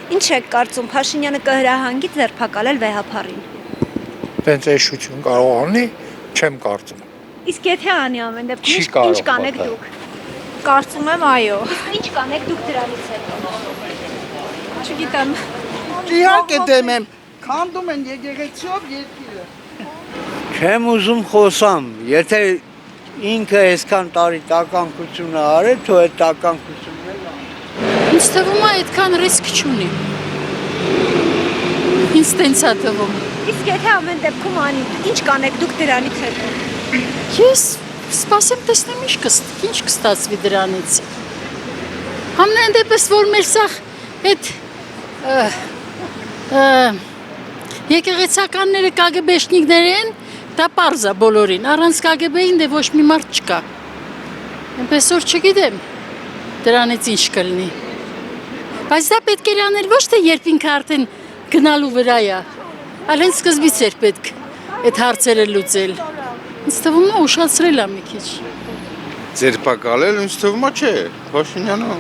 Ինչ եք կարծում, Փաշինյանը կհրահանգի ձերբակալել վեհապարին։ Տենց էշություն կարող անի, չեմ կարծում։ Իսկ եթե անի ամեն դեպքում Չի կարող ինչ կանեք պատահել։ դուք։ Կարծում եմ այո։ Ինչ կանեք դուք դրանից հետո։ Չգիտեմ։ Իհարկե դեմ եմ, քանդում են եկեղեցիով երկիրը։ Չեմ ուզում խոսամ, եթե ինքը այսքան տարի տականքություն արել, թող այդ տականքությունն էլ անի։ Ինձ թվում է այդքան ռիսկ չունի։ Ինձ տենց է թվում։ Իսկ եթե ամեն դեպքում անի, ինչ կանեք դուք դրանից հետո։ Ես սպասեմ տեսնեմ ինչ կստացվի դրանից։ Համենայն դեպս որ մեր սախ այդ եկեղեցականները կագբեշնիկներ են, դա պարզ է բոլորին, առանց կագբեին դե ոչ մի մարդ չկա։ Այնպես որ չգիտեմ դրանից ինչ կլինի։ Բայց դա պետք է անել ոչ թե երբ ինքը արդեն գնալու վրա է, այլ հենց սկզբից էր պետք այդ հարցերը լուծել։ Ինձ թվում է ուշացրել է մի քիչ։ Ձերբակալել ինձ թվում է չէ, Փաշինյանը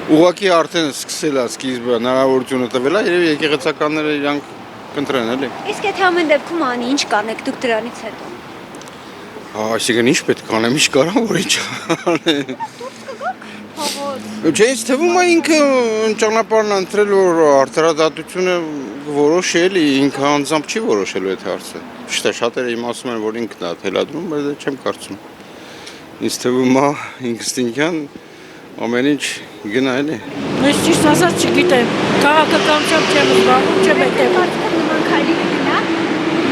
ուղղակի արդեն սկսել է սկիզբը հնարավորությունը տվել է, երևի եկեղեցականները իրանք կընտրեն էլի։ Իսկ եթե ամեն դեպքում անի, ինչ կանեք դուք դրանից հետո։ Այսինքն ինչ պետք է անեմ, ինչ կարամ, որ ինչ անեմ։ Չէ, ինձ թվում է ինքը ճանապարհն ընտրել, որ արդարադատությունը որոշի էլի, ինքը անձամբ չի որոշելու այդ հարցը։ Ճիշտ է, շատերը իմ ասում են, որ ինքն է թելադրում, բայց չեմ կարծում։ Ինձ թվում է ինստինկտյան ամեն ինչ գնա էլի։ Ես ճիշտ ասած չգիտեմ, քաղաքականությամբ չեմ զբաղվում, չեմ հետևում։ Նման քայլի կգնա։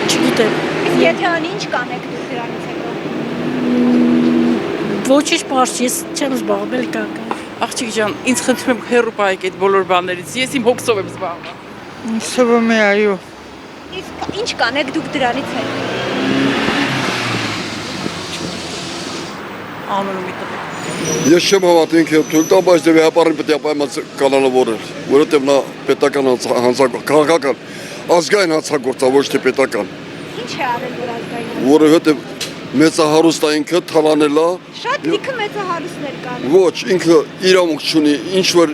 Չգիտեմ։ Իսկ եթե անի, ինչ կանեք դուք դրանից հետո։ Ոչինչ պարզ, ես չեմ զբաղվում, էլի կական։ Աղջիկ ջան, ինձ խնդրում եմ հեռու պահեք այդ բոլոր բաներից։ Ես իմ հոգսով եմ զբաղվում։ Ինձ թվում է այո։ Իսկ ինչ կանեք դուք դրանից հետո։ Անունը մի տեղ։ Ես չեմ հավատում ինքը թույլ տա, բայց դե վեհապարին պետք է պայմանած կանոնավորել, որովհետև նա պետական քաղաքական ազգային հանցագործ է, ոչ թե պետական։ Ինչ է արել որ ազգային։ Որովհետև մեծահարուստ է ինքը թալանել է։ Շատ լիքը մեծահարուստներ կան։ Ոչ, ինքը իրավունք չունի, ինչ որ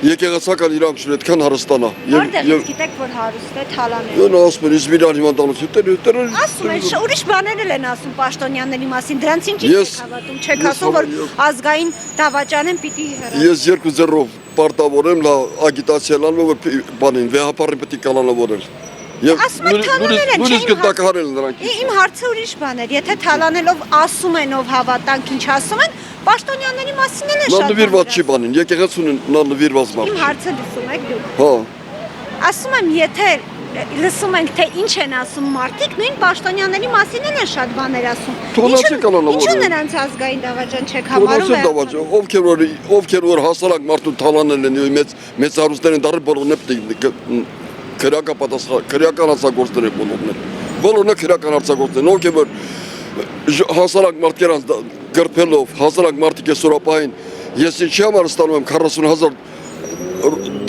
եկեղեցական իրավունք չունի, այդքան հարստանա։ Որտեղից գիտեք որ հարուստ է թալանել։ Նա ասում են, իսկ իրար հիվանդանություն, Ասում են, ուրիշ բաներ են ասում պաշտոնյաների մասին, դրանց ինչի եք հավատում, չեք ասում, որ ազգային դավաճան են պիտի հեռանալ։ Ես 2-0 պարտավորեմ լա ագիտացիա լանում, որ բանին, վեհապարին պետք է կանոնավորել։ Ասում են թալանել են, նույնիսկ գտակահարել նրանք։ Իմ հարցը ուրիշ բան էր, եթե թալանելով ասում են ով հավատանք ինչ ասում են, պաշտոնյաների մասին էլ է Նա շատ։ նվիրված չի բանին, եկեղեցուն նա նվիրված մարդ։ Իմ հարցը լսում եք դուք։ Հա։ Ասում եմ, եթե լսում ենք թե ինչ են ասում մարդիկ, նույն պաշտոնյաների մասին էլ է շատ բաներ ասում։ Թողնացի կանոնավորել։ Ինչու նրանց ազգային դավաճան չեք համարում։ Ովքեր որ հասարակ մարդուն թալանել են մեծ հարուստներ են դարել բոլորն քրեական հանցագործներ են բոլորն։ Բոլորն քրեական հանցագործներ, ովքեր որ հասարակ մարդկանց գրփելով, հասարակ մարդիկ այսօրապահին ես ինչի համար ստանում եմ 40,000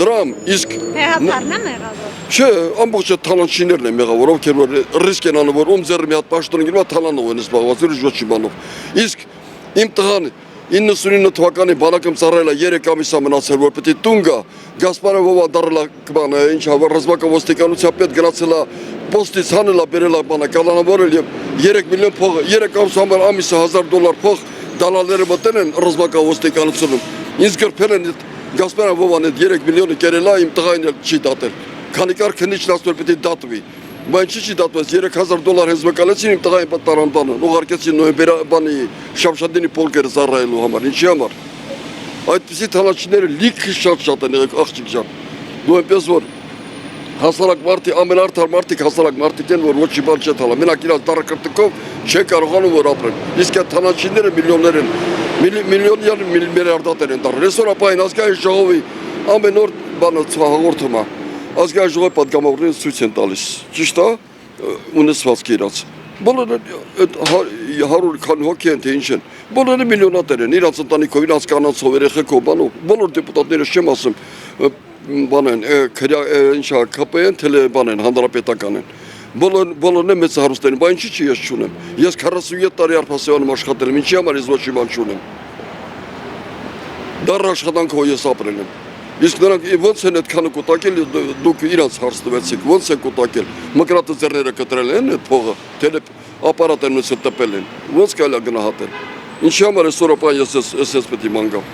դրամ, իսկ Վեհապարն է մեղավոր։ Չէ, ամբողջը թալանչիներն են մեղավոր, ովքեր որ ռիսկ են անում, որ ում ձեռը մի հատ պաշտոն գնում է թալանով են զբաղված, ուրիշ ոչ մի բանով։ Իսկ իմ տղան 99 թվականի բանակում ծառայել է 3 ամիս է մնացել, որ պետք է տուն գա, Գասպարովը դարել է բանը, ինչ ռազմական ոստիկանության պետ գնացել է պոստից հանել է, բերել է բանը, կանոնավորել եւ 3 միլիոն փող, 3 ամիս համար ամիսը $1000 փող դալալները մտել են ռազմական ոստիկանությունում։ Ինձ գրփել են Գասպարովն այդ 3 միլիոնը կերել է, իմ տղային էլ չի դատել։ Քանի կար քնիչն ասում էր պետք է դատվի։ Բայց չի դատված $3000 հենց մկալեցին իմ տղային պատտարանդանը, ուղարկեցին նոյեմբեր բանի Շամշադինի պոլկերը ծառայելու համար, ինչի համար։ Այդպիսի թալաչիները լիքը շատ են եղել աղջիկ ջան։ Դու այնպես որ հասարակ մարդի ամենարդար մարդիկ հասարակ մարդիկ են, որ ոչ մի բան չի թալա։ Մենակ իրաց դարակրտիկով չեն կարողանում որ ապրեն։ Իսկ այդ թալաչիները միլիոններ են, միլիոններ միլիարդատեր են դառել։ Այսօր ապային ազգային ժողովի ամեն օր բանը հաղորդում է։ Ազգային ժողովի պատգամավորներին ցույց են տալիս։ Ճիշտ է, ունեցվածքը իրաց։ Բոլորը այդ 100 քան հոգի են թե ինչ են։ Բոլորը միլիոնատեր են, իրանց ընտանիքով, իրանց կանանցով, երեխեքով, բանով։ Բոլոր դեպուտատները չեմ ասում, բան են, ինչա ԿՊ-ն, թելե բան են, հանրապետական են։ Բոլորն են մեծ հարուստ են, բայց ինչի՞ չի ես չունեմ։ Ես 47 տարի Արփասեանում աշխատել եմ, ինչի համար ես ոչ մի բան չունեմ։ Դառը աշխատանքով ես ապրել եմ։ Իսկ նրանք ոնց են այդքանը կուտակել, դուք իրանց հարց տվեցիք, ոնց են կուտակել։ Մկրատը ձեռները կտրել են այդ փողը, տելե ապարատներն ուսը տպել են։ Ոնց կարելի է գնահատել։ Ինչի համար է Սորոպան ես պետք է մանգամ։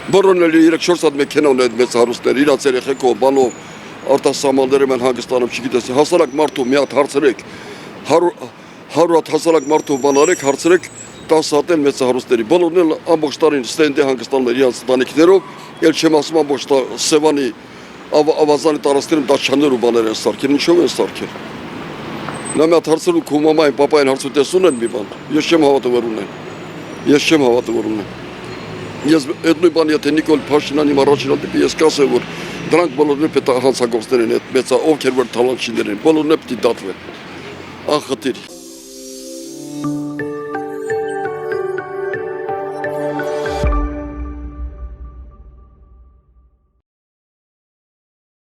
Բոլորն էլ 3-4 հատ մեքենա ունեն այդ մեծ հարուստներ, իրանց երեխեքով, բանով, արտասահմաններում են հանգստանում, չգիտես, հասարակ մարդու մի հատ հարցրեք, 100 հատ հասարակ մարդու բան արեք, հարցրեք 10 հատ են մեծ հարուստների, բոլորն էլ ամբողջ տարին ստենդի հանգստանում են իրանց տանիքներով, ել չեմ ասում ամբողջ Սևանի ավազանի տարածքներում դաշչաններ ու բաներ են սարքել, ինչով են սարքել։ Նա մի հատ հարցրու քո մամային, պապային հարցու տեսուն են մի բան, ես չեմ հավատում որ ունեն, ես չեմ հավատում որ ունեն։ Ես այդ նույն բան եթե Նիկոլ Փաշինյանի առաջին տիպի ես կասեմ որ դրանք բոլորն էլ պետք է հանցագործներ են այդ մեծա ովքեր որ թալանչիներ են բոլորն էլ պետք է դատվեն անխտիր